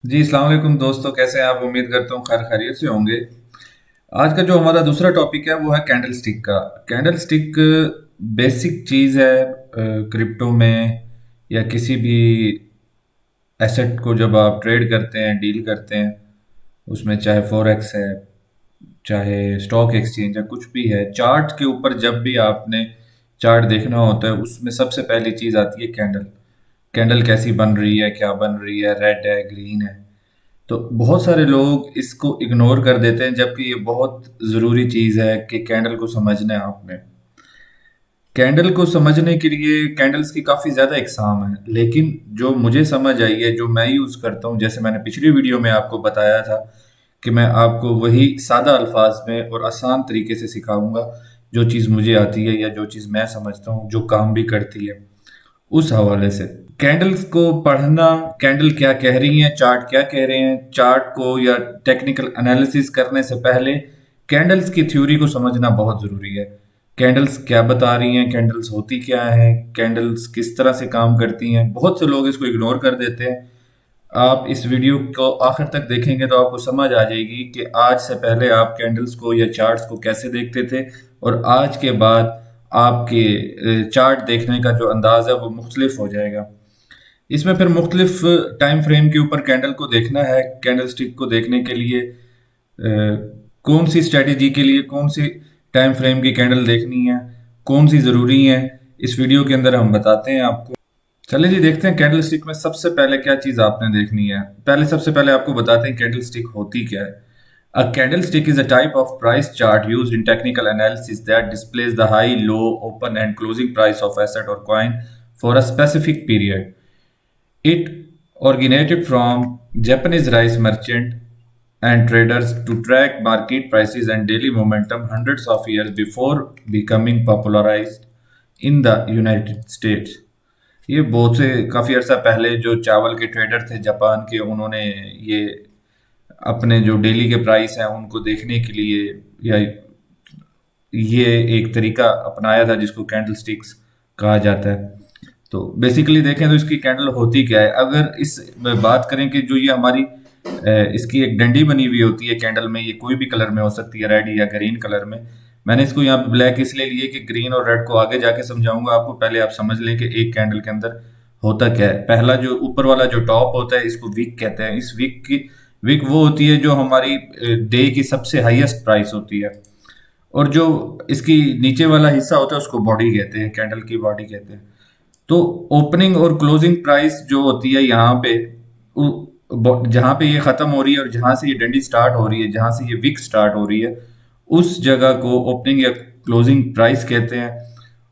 जी, अस्सलाम वालेकुम दोस्तों, कैसे हैं आप? उम्मीद करता हूँ खैर खैरियत से होंगे। आज का जो हमारा दूसरा टॉपिक है वो है कैंडल स्टिक का। कैंडल स्टिक बेसिक चीज़ है क्रिप्टो में या किसी भी एसेट को जब आप ट्रेड करते हैं, डील करते हैं, उसमें चाहे फॉरेक्स है, चाहे स्टॉक एक्सचेंज है, कुछ भी है, चार्ट के ऊपर जब भी आपने चार्ट देखना होता है उसमें सबसे पहली चीज़ आती है कैंडल। कैंडल कैसी बन रही है, क्या बन रही है, रेड है, ग्रीन है। तो बहुत सारे लोग इसको इग्नोर कर देते हैं, जबकि ये बहुत ज़रूरी चीज़ है कि कैंडल को समझना है आपने। कैंडल को समझने के लिए कैंडल्स की काफ़ी ज़्यादा इकसाम है, लेकिन जो मुझे समझ आई है, जो मैं यूज़ करता हूँ, जैसे मैंने पिछली वीडियो में आपको बताया था कि मैं आपको वही सादा अल्फाज में और आसान तरीके से सिखाऊंगा, जो चीज़ मुझे आती है या जो चीज़ मैं समझता हूँ, जो काम भी करती है, उस हवाले से। कैंडल्स को पढ़ना, कैंडल क्या कह रही हैं, चार्ट क्या कह रहे हैं, चार्ट को या टेक्निकल एनालिसिस करने से पहले कैंडल्स की थ्योरी को समझना बहुत ज़रूरी है। कैंडल्स क्या बता रही हैं, कैंडल्स होती क्या हैं, कैंडल्स किस तरह से काम करती हैं। बहुत से लोग इसको इग्नोर कर देते हैं। आप इस वीडियो को आखिर तक देखेंगे तो आपको समझ आ जाएगी कि आज से पहले आप कैंडल्स को या चार्ट्स को कैसे देखते थे और आज के बाद आपके चार्ट देखने का जो अंदाज है वो मुख्तलिफ हो जाएगा। इसमें फिर मुख्तलिफ टाइम फ्रेम के ऊपर कैंडल को देखना है। कैंडल स्टिक को देखने के लिए कौन सी स्ट्रेटेजी के लिए कौन सी टाइम फ्रेम की कैंडल देखनी है, कौन सी ज़रूरी है, इस वीडियो के अंदर हम बताते हैं आपको। चलिए जी, देखते हैं कैंडल स्टिक में सबसे पहले क्या चीज़ आपने देखनी है। सबसे पहले आपको बताते हैं कैंडल स्टिक होती क्या है। A candlestick is a type of price chart used in technical analysis that displays the high, low, open and closing price of asset or coin for a specific period. It originated from Japanese rice merchant and traders to track market prices and daily momentum hundreds of years before becoming popularized in the United States. ये बहुत से काफ़ी अर्सा पहले जो चावल के trader थे Japan के, उन्होंने ये अपने जो डेली के प्राइस हैं उनको देखने के लिए या ये एक तरीका अपनाया था जिसको कैंडल स्टिक्स कहा जाता है। तो बेसिकली देखें तो इसकी कैंडल होती क्या है। अगर इस बात करें कि जो ये हमारी इसकी एक डंडी बनी हुई होती है कैंडल में, ये कोई भी कलर में हो सकती है, रेड या ग्रीन कलर में। मैंने इसको यहाँ पे ब्लैक इसलिए लिए कि ग्रीन और रेड को आगे जाके समझाऊंगा आपको, पहले आप समझ लें कि एक कैंडल के अंदर होता क्या है। पहला जो ऊपर वाला जो टॉप होता है इसको विक कहते हैं। इस विक वो होती है जो हमारी डे की सबसे हाईएस्ट प्राइस होती है, और जो इसकी नीचे वाला हिस्सा होता है उसको बॉडी कहते हैं, कैंडल की बॉडी कहते हैं। तो ओपनिंग और क्लोजिंग प्राइस जो होती है यहाँ पे, जहाँ पे ये खत्म हो रही है और जहाँ से ये डंडी स्टार्ट हो रही है, जहाँ से ये विक स्टार्ट हो रही है, उस जगह को ओपनिंग या क्लोजिंग प्राइस कहते हैं।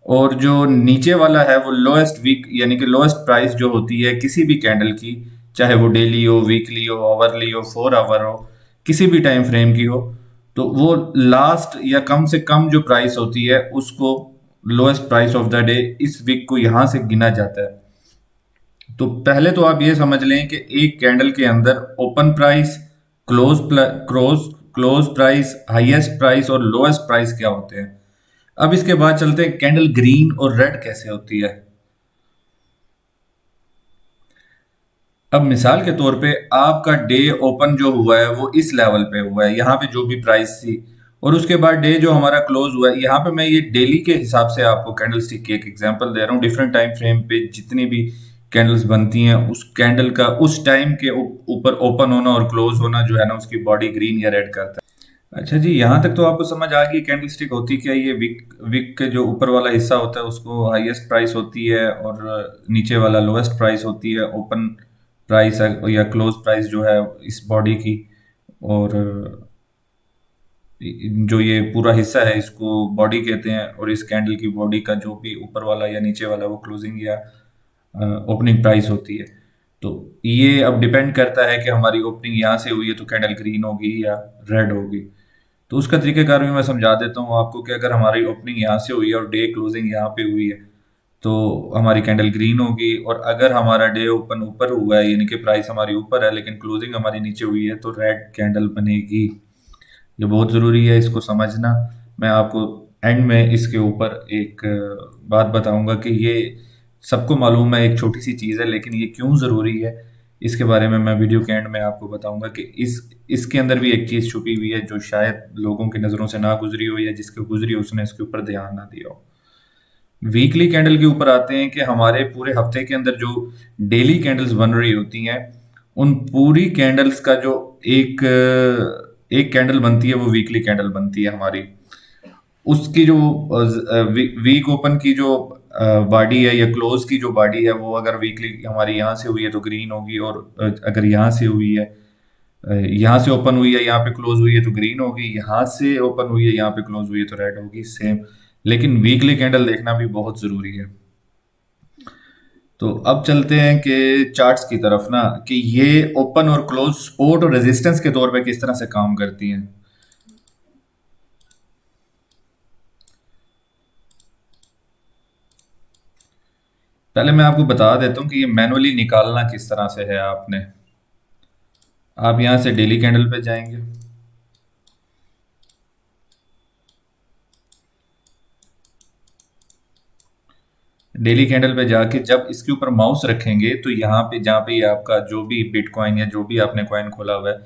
और जो नीचे वाला है वो लोएस्ट विक यानी कि लोएस्ट प्राइस जो होती है किसी भी कैंडल की, चाहे वो डेली हो, वीकली हो, आवरली हो, 4 आवर हो, किसी भी टाइम फ्रेम की हो, तो वो लास्ट या कम से कम जो प्राइस होती है उसको lowest price of the day, इस वीक को यहां से गिना जाता है। तो पहले तो आप ये समझ लें कि एक कैंडल के अंदर open price, close close price, highest price और लोएस्ट प्राइस क्या होते हैं। अब इसके बाद चलते हैं कैंडल ग्रीन और रेड कैसे होती है। अब मिसाल के तौर पे आपका डे ओपन जो हुआ है वो इस लेवल पे हुआ है, यहाँ पे जो भी प्राइस थी, और उसके बाद डे जो हमारा क्लोज हुआ है, यहाँ पे मैं ये डेली के हिसाब से आपको कैंडल स्टिक की एक एग्जांपल दे रहा हूँ। डिफरेंट टाइम फ्रेम पे जितनी भी कैंडल्स बनती हैं, उस कैंडल का उस टाइम के ऊपर ओपन होना और क्लोज होना जो है ना, उसकी बॉडी ग्रीन या रेड करता है। अच्छा जी, यहाँ तक तो आपको समझ आ गई कैंडल स्टिक होती क्या है। ये विक के जो ऊपर वाला हिस्सा होता है उसको हाईएस्ट प्राइस होती है और नीचे वाला लोएस्ट प्राइस होती है। ओपन प्राइस या क्लोज प्राइस जो है इस बॉडी की, और जो ये पूरा हिस्सा है इसको बॉडी कहते हैं, और इस कैंडल की बॉडी का जो भी ऊपर वाला या नीचे वाला वो क्लोजिंग या ओपनिंग प्राइस होती है। तो ये अब डिपेंड करता है कि हमारी ओपनिंग यहाँ से हुई है तो कैंडल ग्रीन होगी या रेड होगी। तो उसका तरीकाकार भी मैं समझा देता हूँ आपको कि अगर हमारी ओपनिंग यहाँ से हुई है और डे क्लोजिंग यहाँ पे हुई है तो हमारी कैंडल ग्रीन होगी, और अगर हमारा डे ओपन ऊपर हुआ है यानी कि प्राइस हमारी ऊपर है लेकिन क्लोजिंग हमारी नीचे हुई है तो रेड कैंडल बनेगी। ये बहुत ज़रूरी है इसको समझना। मैं आपको एंड में इसके ऊपर एक बात बताऊंगा कि ये सबको मालूम है, एक छोटी सी चीज़ है, लेकिन ये क्यों ज़रूरी है इसके बारे में मैं वीडियो के एंड में आपको बताऊंगा कि इसके अंदर भी एक चीज़ छुपी हुई है जो शायद लोगों की नज़रों से ना गुजरी हो, या जिसके गुजरी हो उसने इसके ऊपर ध्यान ना दिया हो। वीकली कैंडल के ऊपर आते हैं कि हमारे पूरे हफ्ते के अंदर जो डेली कैंडल्स बन रही होती हैं, उन पूरी कैंडल्स का जो एक एक कैंडल बनती है वो वीकली कैंडल बनती है हमारी। उसकी जो वीक ओपन की जो बॉडी है या क्लोज की जो बॉडी है, वो अगर वीकली हमारी यहाँ से हुई है तो ग्रीन होगी, और अगर यहाँ से हुई है, यहाँ से ओपन हुई है यहाँ पे क्लोज हुई है तो ग्रीन होगी, यहाँ से ओपन हुई है यहाँ पे क्लोज हुई है तो रेड होगी, सेम। लेकिन वीकली कैंडल देखना भी बहुत ज़रूरी है। तो अब चलते हैं कि चार्ट्स की तरफ ना, कि ये ओपन और क्लोज सपोर्ट और रेजिस्टेंस के तौर पे किस तरह से काम करती हैं। पहले मैं आपको बता देता हूँ कि ये मैनुअली निकालना किस तरह से है। आपने आप यहाँ से डेली कैंडल पे जाएंगे, डेली कैंडल पे जाके जब इसके ऊपर माउस रखेंगे तो यहाँ पे जहाँ पे ये आपका जो भी बिटकॉइन या जो भी आपने कॉइन खोला हुआ है,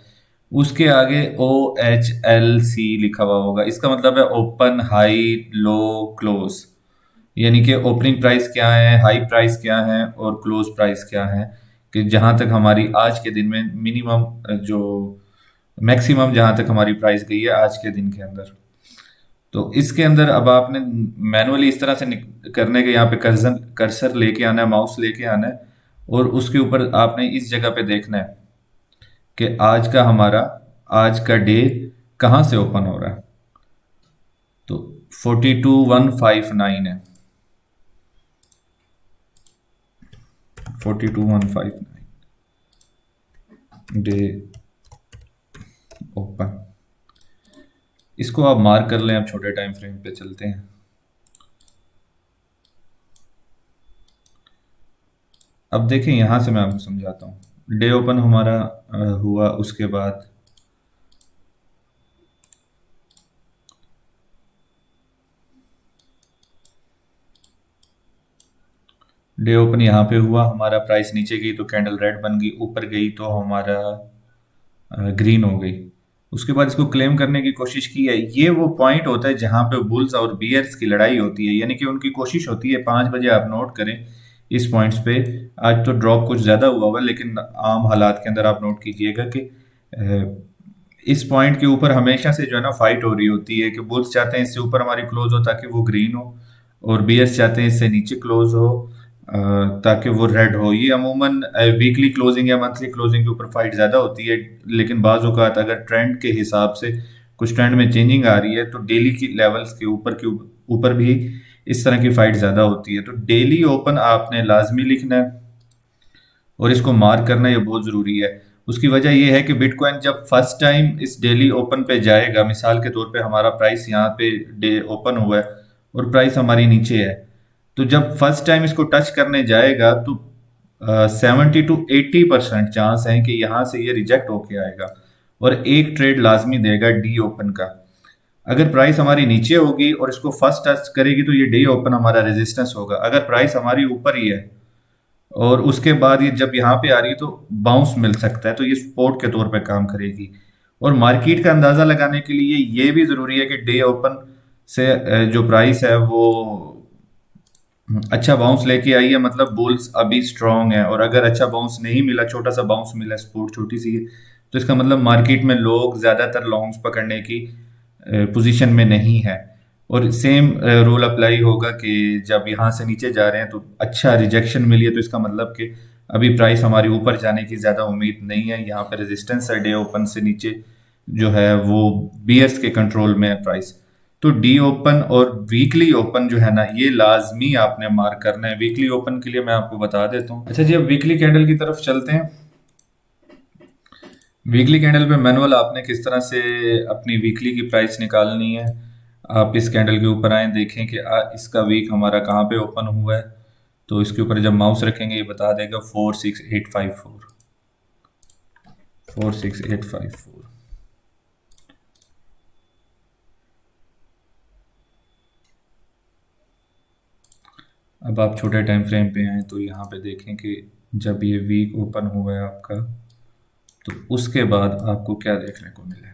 उसके आगे OHLC लिखा हुआ होगा। इसका मतलब है ओपन, हाई, लो, क्लोज। यानी कि ओपनिंग प्राइस क्या है, हाई प्राइस क्या है और क्लोज प्राइस क्या है, कि जहां तक हमारी आज के दिन में मिनिमम जो मैक्सिमम जहां तक हमारी प्राइस गई है आज के दिन के अंदर। तो इसके अंदर अब आपने मैनुअली इस तरह से करने के यहाँ पे कर्सर कर्सर लेके आना है, माउस लेके आना है, और उसके ऊपर आपने इस जगह पे देखना है कि आज का डे कहाँ से ओपन हो रहा है। तो 42159 है, 42159 डे ओपन। इसको आप मार्क कर लें। अब छोटे टाइम फ्रेम पे चलते हैं। अब देखें, यहाँ से मैं आपको समझाता हूँ। डे ओपन हमारा हुआ, उसके बाद डे ओपन यहाँ पे हुआ, हमारा प्राइस नीचे गई तो कैंडल रेड बन गई, ऊपर गई तो हमारा ग्रीन हो गई। उसके बाद इसको क्लेम करने की कोशिश की है। ये वो पॉइंट होता है जहां पे बुल्स और बियर्स की लड़ाई होती है, यानी कि उनकी कोशिश होती है 5 बजे। आप नोट करें इस पॉइंट्स पे। आज तो ड्रॉप कुछ ज़्यादा हुआ हुआ है, लेकिन आम हालात के अंदर आप नोट कीजिएगा कि इस पॉइंट के ऊपर हमेशा से जो है ना फाइट हो रही होती है, कि बुल्स चाहते हैं इससे ऊपर हमारी क्लोज हो ताकि वो ग्रीन हो, और बियर्स चाहते हैं इससे नीचे क्लोज हो ताकि वो रेड हो। ये अमूमन वीकली क्लोजिंग या मंथली क्लोजिंग के ऊपर फाइट ज़्यादा होती है, लेकिन बाज़ औक़ात अगर ट्रेंड के हिसाब से कुछ ट्रेंड में चेंजिंग आ रही है तो डेली की लेवल्स के ऊपर भी इस तरह की फाइट ज़्यादा होती है। तो डेली ओपन आपने लाजमी लिखना है और इसको मार्क करना ये बहुत ज़रूरी है। उसकी वजह ये है कि बिटकॉइन जब फर्स्ट टाइम इस डेली ओपन पे जाएगा, मिसाल के तौर पे हमारा प्राइस यहाँ पे डे ओपन हुआ है और प्राइस हमारी नीचे है, तो जब फर्स्ट टाइम इसको टच करने जाएगा तो 70 to 80% चांस है कि यहाँ से ये रिजेक्ट होके आएगा और एक ट्रेड लाजमी देगा डी ओपन का। अगर प्राइस हमारी नीचे होगी और इसको फर्स्ट टच करेगी तो ये डी ओपन हमारा रेजिस्टेंस होगा। अगर प्राइस हमारी ऊपर ही है और उसके बाद ये जब यहाँ पे आ रही है तो बाउंस मिल सकता है, तो ये सपोर्ट के तौर पे काम करेगी। और मार्केट का अंदाज़ा लगाने के लिए ये भी ज़रूरी है कि डे ओपन से जो प्राइस है वो अच्छा बाउंस लेके आई है, मतलब बुल्स अभी स्ट्रांग है। और अगर अच्छा बाउंस नहीं मिला, छोटा सा बाउंस मिला, सपोर्ट छोटी सी है, तो इसका मतलब मार्केट में लोग ज़्यादातर लॉन्ग्स पकड़ने की पोजीशन में नहीं है। और सेम रूल अप्लाई होगा कि जब यहाँ से नीचे जा रहे हैं तो अच्छा रिजेक्शन मिली है, तो इसका मतलब कि अभी प्राइस हमारी ऊपर जाने की ज़्यादा उम्मीद नहीं है। यहाँ पे रेजिस्टेंस है डे ओपन से नीचे जो है वो बियर्स के कंट्रोल में है प्राइस। तो डी ओपन और वीकली ओपन जो है ना, ये लाजमी आपने मार्क करना है। वीकली ओपन के लिए मैं आपको बता देता हूँ। अच्छा जी, अब वीकली कैंडल की तरफ चलते हैं। वीकली कैंडल पे मैनुअल आपने किस तरह से अपनी वीकली की प्राइस निकालनी है। आप इस कैंडल के ऊपर आए, देखें कि इसका वीक हमारा कहाँ पे ओपन हुआ है। तो इसके ऊपर जब माउस रखेंगे ये बता देगा 46854, 46854। अब आप छोटे टाइम फ्रेम पे आए तो यहाँ पे देखें कि जब ये वीक ओपन हुआ है आपका, तो उसके बाद आपको क्या देखने को मिला?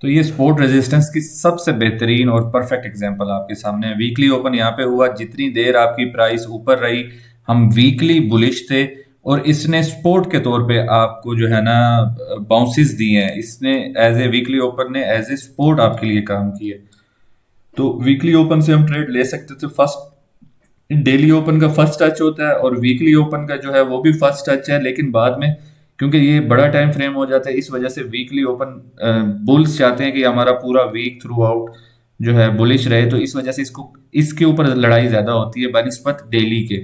तो ये सपोर्ट रेजिस्टेंस की सबसे बेहतरीन और परफेक्ट एग्जांपल आपके सामने है। वीकली ओपन यहाँ पे हुआ, जितनी देर आपकी प्राइस ऊपर रही, हम वीकली बुलिश थे, और इसने सपोर्ट के तौर पे आपको जो है ना बाउंसेस दिए हैं। इसने एज ए वीकली ओपन ने एज ए सपोर्ट आपके लिए काम किया। तो वीकली ओपन से हम ट्रेड ले सकते थे। फर्स्ट डेली ओपन का फर्स्ट टच होता है, और वीकली ओपन का जो है वो भी फर्स्ट टच है, लेकिन बाद में क्योंकि ये बड़ा टाइम फ्रेम हो जाता है, इस वजह से वीकली ओपन बुल्स चाहते हैं कि हमारा पूरा वीक थ्रू आउट जो है बुलिश रहे, तो इस वजह से इसको इसके ऊपर लड़ाई ज्यादा होती है बनिस्बत डेली के।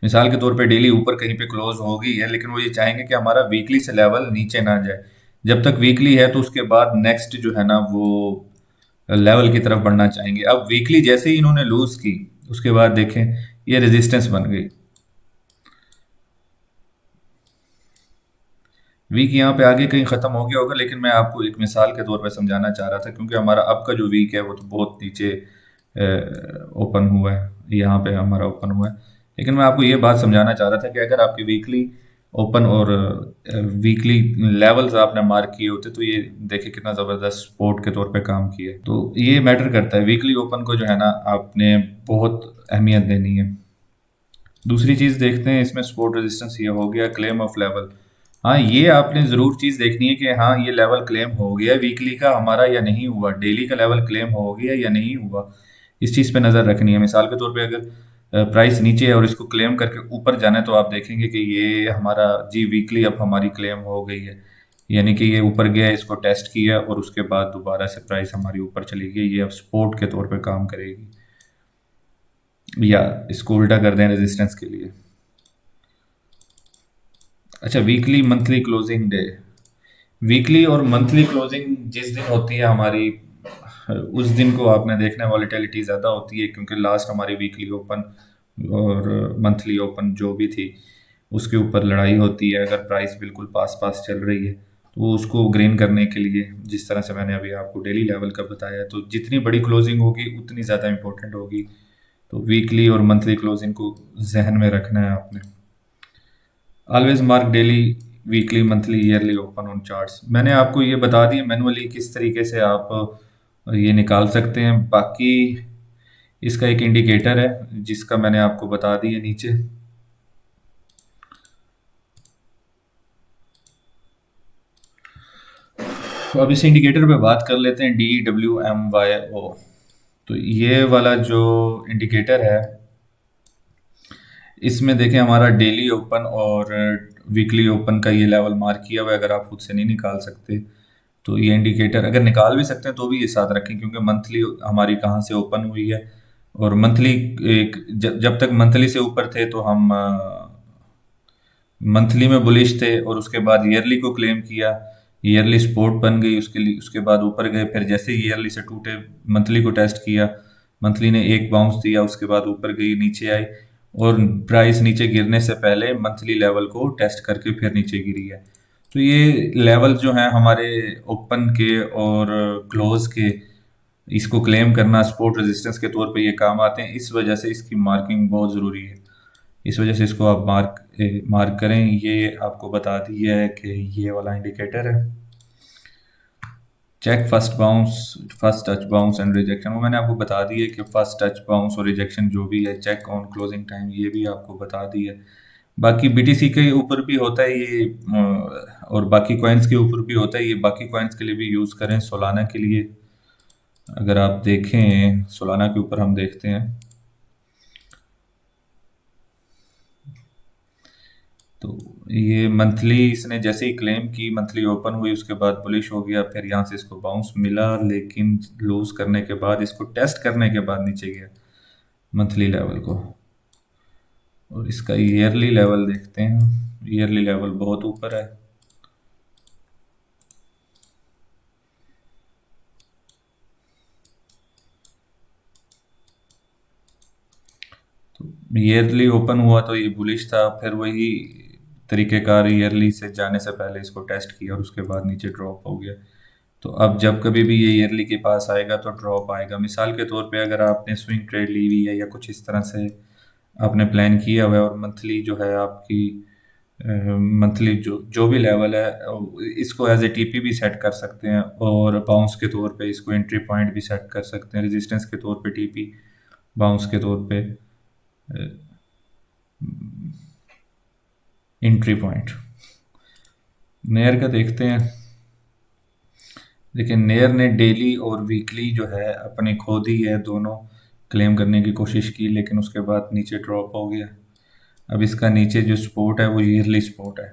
मिसाल के तौर पे डेली ऊपर कहीं पे क्लोज हो गई है, लेकिन वो ये चाहेंगे कि हमारा वीकली से लेवल नीचे ना जाए। जब तक वीकली है तो उसके बाद नेक्स्ट जो है ना वो लेवल की तरफ बढ़ना चाहेंगे। अब वीकली जैसे ही इन्होंने लूज की, उसके बाद देखें ये रेजिस्टेंस बन गई। वीक यहाँ पे आगे कहीं खत्म हो गया होगा, लेकिन मैं आपको एक मिसाल के तौर पे समझाना चाह रहा था, क्योंकि हमारा अब का जो वीक है वो तो बहुत नीचे ओपन हुआ है, यहाँ पे हमारा ओपन हुआ है। लेकिन मैं आपको ये बात समझाना चाह रहा था कि अगर आपकी वीकली ओपन और वीकली लेवल्स आपने मार्क किए होते, तो ये देखिए कितना ज़बरदस्त सपोर्ट के तौर पे काम किया है। तो ये मैटर करता है, वीकली ओपन को जो है ना आपने बहुत अहमियत देनी है। दूसरी चीज़ देखते हैं इसमें, सपोर्ट रेजिस्टेंस ये हो गया, क्लेम ऑफ लेवल। हाँ, ये आपने ज़रूर चीज़ देखनी है कि हाँ ये लेवल क्लेम हो गया वीकली का हमारा या नहीं हुआ, डेली का लेवल क्लेम हो गया या नहीं हुआ। इस चीज़ पे नज़र रखनी है। मिसाल के तौर पे अगर प्राइस नीचे है और इसको क्लेम करके ऊपर जाना है, तो आप देखेंगे कि ये हमारा जी वीकली अब हमारी क्लेम हो गई है, यानी कि ये ऊपर गया, इसको टेस्ट किया और उसके बाद दोबारा से प्राइस हमारी ऊपर चली गई। ये अब सपोर्ट के तौर पे काम करेगी, या इसको उल्टा कर दें रेजिस्टेंस के लिए। अच्छा, weekly monthly closing day. Weekly और मंथली क्लोजिंग जिस दिन होती है हमारी, उस दिन को आपने देखना है वॉलेटिलिटी ज़्यादा होती है, क्योंकि लास्ट हमारी वीकली ओपन और मंथली ओपन जो भी थी उसके ऊपर लड़ाई होती है। अगर प्राइस बिल्कुल पास पास चल रही है, तो वो उसको ग्रेन करने के लिए, जिस तरह से मैंने अभी आपको डेली लेवल का बताया, तो जितनी बड़ी क्लोजिंग होगी उतनी ज़्यादा इंपॉर्टेंट होगी। तो वीकली और मंथली क्लोजिंग को जहन में रखना है आपने। Always mark daily, weekly, monthly, yearly open on charts. मैंने आपको ये बता दिया मैनुअली किस तरीके से आप ये निकाल सकते हैं। बाकी इसका एक इंडिकेटर है जिसका मैंने आपको बता दिया नीचे। अब इस इंडिकेटर पे बात कर लेते हैं, DWMYO। तो ये वाला जो इंडिकेटर है, इसमें देखें हमारा डेली ओपन और वीकली ओपन का ये लेवल मार्क किया हुआ है। अगर आप खुद से नहीं निकाल सकते तो ये इंडिकेटर, अगर निकाल भी सकते हैं तो भी ये साथ रखें, क्योंकि मंथली हमारी कहाँ से ओपन हुई है, और मंथली एक जब तक मंथली से ऊपर थे तो हम मंथली में बुलिश थे, और उसके बाद ईयरली को क्लेम किया, ईयरली सपोर्ट बन गई उसके लिए, उसके बाद ऊपर गए। फिर जैसे ईयरली से टूटे, मंथली को टेस्ट किया, मंथली ने एक बाउंस दिया, उसके बाद ऊपर गई, नीचे आई, और प्राइस नीचे गिरने से पहले मंथली लेवल को टेस्ट करके फिर नीचे गिरी है। तो ये लेवल जो हैं हमारे ओपन के और क्लोज के, इसको क्लेम करना सपोर्ट रेजिस्टेंस के तौर पे ये काम आते हैं। इस वजह से इसकी मार्किंग बहुत ज़रूरी है। इस वजह से इसको आप मार्क करें। ये आपको बता दिया है कि ये वाला इंडिकेटर है। Check first bounce, first touch bounce and rejection, वो मैंने आपको बता दिया कि फर्स्ट टच बाउंस और रिजेक्शन जो भी है, चेक ऑन क्लोजिंग टाइम, ये भी आपको बता दिया है। बाकी BTC के ऊपर भी होता है ये, और बाकी कॉइन्स के ऊपर भी होता है ये। बाकी कॉइन्स के लिए भी यूज़ करें। सोलाना के लिए अगर आप देखें, सोलाना के ऊपर हम देखते हैं, तो ये मंथली इसने जैसे ही क्लेम की, मंथली ओपन हुई, उसके बाद बुलिश हो गया, फिर यहाँ से इसको बाउंस मिला, लेकिन लूज करने के बाद, इसको टेस्ट करने के बाद नीचे गया मंथली लेवल को। और इसका ईयरली लेवल देखते हैं, ईयरली लेवल बहुत ऊपर है। तो ईयरली ओपन हुआ तो ये बुलिश था, फिर वही तरीकेकार ईयरली से जाने से पहले इसको टेस्ट किया और उसके बाद नीचे ड्रॉप हो गया। तो अब जब कभी भी ये ईयरली के पास आएगा तो ड्रॉप आएगा। मिसाल के तौर पे अगर आपने स्विंग ट्रेड ली हुई है या कुछ इस तरह से आपने प्लान किया हुआ है और मंथली जो है आपकी मंथली जो जो भी लेवल है इसको एज ए टीपी भी सेट कर सकते हैं और बाउंस के तौर पे इसको एंट्री पॉइंट भी सेट कर सकते हैं, रेजिस्टेंस के तौर पे टीपी, बाउंस के तौर पे एंट्री पॉइंट। नेयर का देखते हैं। देखिए नेयर ने डेली और वीकली जो है अपनी खोद ही है, दोनों क्लेम करने की कोशिश की लेकिन उसके बाद नीचे ड्रॉप हो गया। अब इसका नीचे जो सपोर्ट है वो ईयरली सपोर्ट है।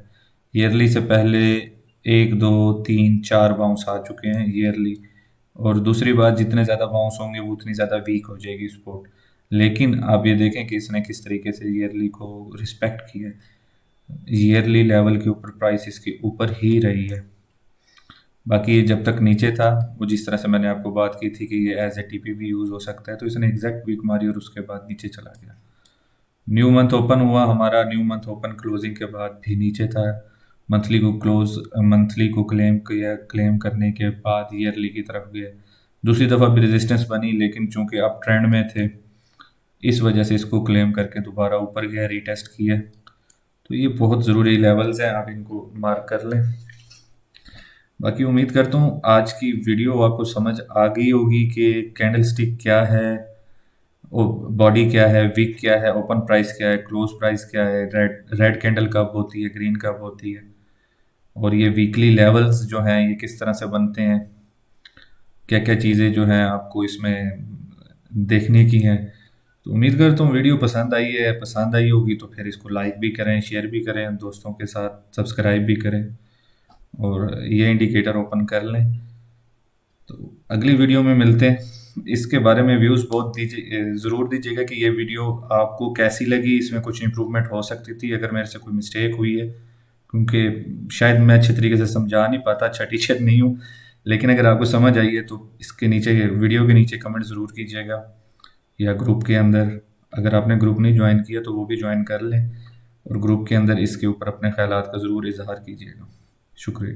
ईयरली से पहले एक दो तीन चार बाउंस आ चुके हैं ईयरली, और दूसरी बात जितने ज़्यादा बाउंस होंगे वो उतनी ज़्यादा वीक हो जाएगी सपोर्ट। लेकिन आप ये देखें कि इसने किस तरीके से ईयरली को रिस्पेक्ट किया है। ईयरली लेवल के ऊपर प्राइस इसके ऊपर ही रही है। बाकी ये जब तक नीचे था वो जिस तरह से मैंने आपको बात की थी कि ये एज ए टीपी भी यूज़ हो सकता है, तो इसने एग्जैक्ट वीक मारी और उसके बाद नीचे चला गया। न्यू मंथ ओपन हुआ हमारा, न्यू मंथ ओपन क्लोजिंग के बाद भी नीचे था। मंथली को क्लेम किया, क्लेम करने के बाद ईयरली की तरफ गया। दूसरी दफ़ा भी रेजिस्टेंस बनी लेकिन चूंकि आप ट्रेंड में थे इस वजह से इसको क्लेम करके दोबारा ऊपर गया, रीटेस्ट किया। तो ये बहुत ज़रूरी लेवल्स हैं, आप इनको मार्क कर लें। बाकी उम्मीद करता हूँ आज की वीडियो आपको समझ आ गई होगी कि कैंडल स्टिक क्या है, बॉडी क्या है, विक क्या है, ओपन प्राइस क्या है, क्लोज प्राइस क्या है, रेड रेड कैंडल कब होती है, ग्रीन कब होती है, और ये वीकली लेवल्स जो हैं ये किस तरह से बनते हैं, क्या क्या चीज़ें जो हैं आपको इसमें देखने की हैं। तो उम्मीद करता हूँ वीडियो पसंद आई है, पसंद आई होगी तो फिर इसको लाइक भी करें, शेयर भी करें दोस्तों के साथ, सब्सक्राइब भी करें और ये इंडिकेटर ओपन कर लें। तो अगली वीडियो में मिलते हैं। इसके बारे में व्यूज़ बहुत दीजिए, ज़रूर दीजिएगा कि ये वीडियो आपको कैसी लगी, इसमें कुछ इम्प्रूवमेंट हो सकती थी अगर मेरे से कोई मिस्टेक हुई है, क्योंकि शायद मैं अच्छे तरीके से समझा नहीं पाता, अच्छा टीचर नहीं हूँ। लेकिन अगर आपको समझ आई है तो इसके नीचे, वीडियो के नीचे कमेंट ज़रूर कीजिएगा, या ग्रुप के अंदर अगर आपने ग्रुप नहीं ज्वाइन किया तो वो भी ज्वाइन कर लें और ग्रुप के अंदर इसके ऊपर अपने ख्यालात का ज़रूर इजहार कीजिएगा। शुक्रिया।